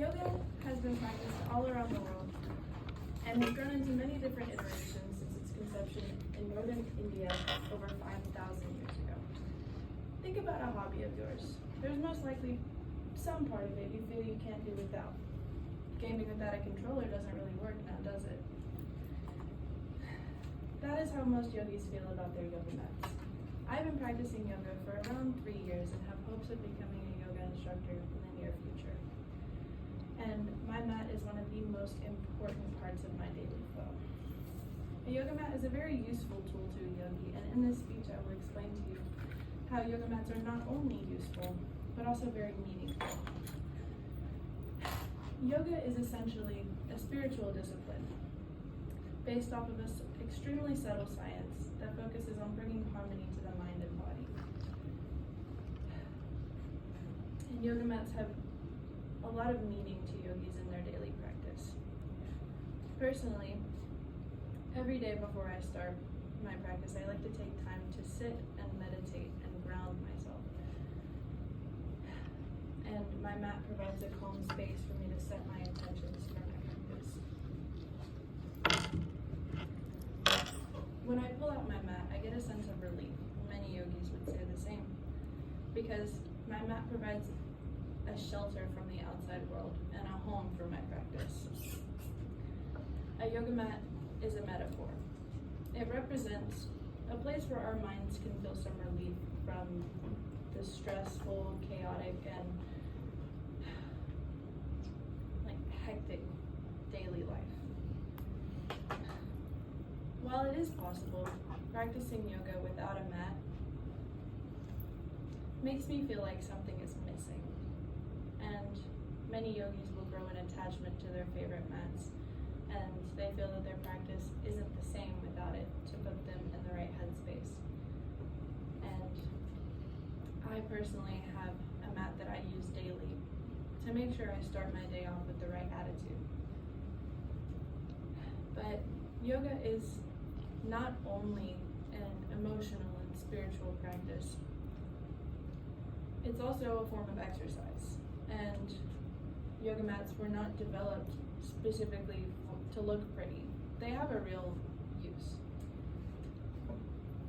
Yoga has been practiced all around the world and has grown into many different iterations since its conception in northern India over 5,000 years ago. Think about a hobby of yours. There's most likely some part of it you feel you can't do without. Gaming without a controller doesn't really work now, does it? That is how most yogis feel about their yoga mats. I've been practicing yoga for around 3 years and have hopes of becoming a yoga instructor in the near future. And my mat is one of the most important parts of my daily flow. A yoga mat is a very useful tool to a yogi, and in this speech I will explain to you how yoga mats are not only useful, but also very meaningful. Yoga is essentially a spiritual discipline based off of an extremely subtle science that focuses on bringing harmony to the mind and body. And yoga mats have a lot of meaning to yogis in their daily practice. Personally, every day before I start my practice, I like to take time to sit and meditate and ground myself. And my mat provides a calm space for me to set my intentions for my practice. When I pull out my mat, I get a sense of relief. Many yogis would say the same, because my mat provides a shelter from the outside world and a home for my practice. A yoga mat is a metaphor. It represents a place where our minds can feel some relief from the stressful, chaotic, and hectic daily life. While it is possible, practicing yoga without a mat makes me feel like something is missing. And many yogis will grow an attachment to their favorite mats, and they feel that their practice isn't the same without it to put them in the right headspace. And I personally have a mat that I use daily to make sure I start my day off with the right attitude. But yoga is not only an emotional and spiritual practice, it's also a form of exercise. And yoga mats were not developed specifically to look pretty. They have a real use.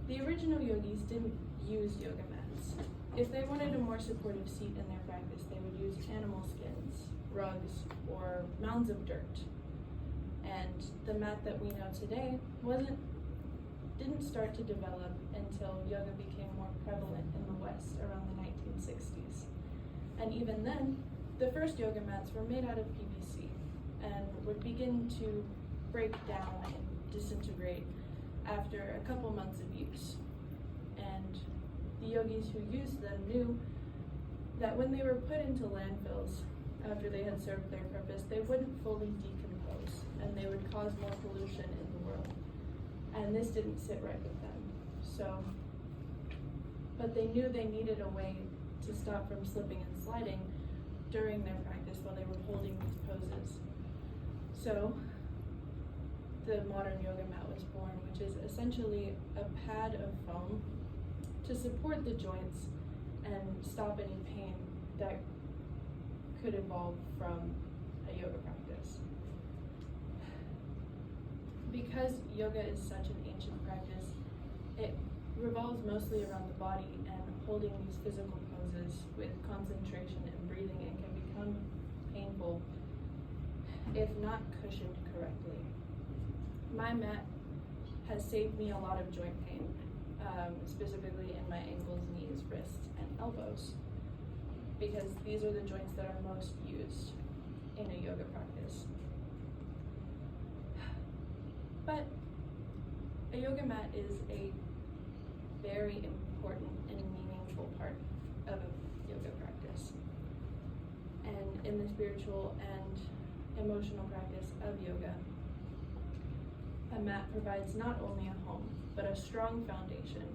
The original yogis didn't use yoga mats. If they wanted a more supportive seat in their practice, they would use animal skins, rugs, or mounds of dirt. And the mat that we know today didn't start to develop until yoga became more prevalent in the West around the 1960s. And even then, the first yoga mats were made out of PVC and would begin to break down and disintegrate after a couple months of use. And the yogis who used them knew that when they were put into landfills after they had served their purpose, they wouldn't fully decompose and they would cause more pollution in the world. And this didn't sit right with them. But they knew they needed a way to stop from slipping and sliding during their practice while they were holding these poses. So the modern yoga mat was born, which is essentially a pad of foam to support the joints and stop any pain that could evolve from a yoga practice. Because yoga is such an ancient practice, it revolves mostly around the body, and holding these physical poses with concentration and breathing and can become painful if not cushioned correctly. My mat has saved me a lot of joint pain, specifically in my ankles, knees, wrists, and elbows, because these are the joints that are most used in a yoga practice. But a yoga mat is a very important and meaningful part of a yoga practice. And in the spiritual and emotional practice of yoga, a mat provides not only a home, but a strong foundation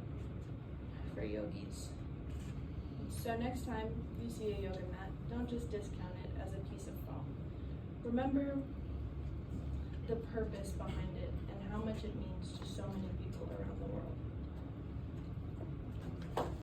for yogis. So next time you see a yoga mat, don't just discount it as a piece of foam. Remember the purpose behind it and how much it means to so many people around the world.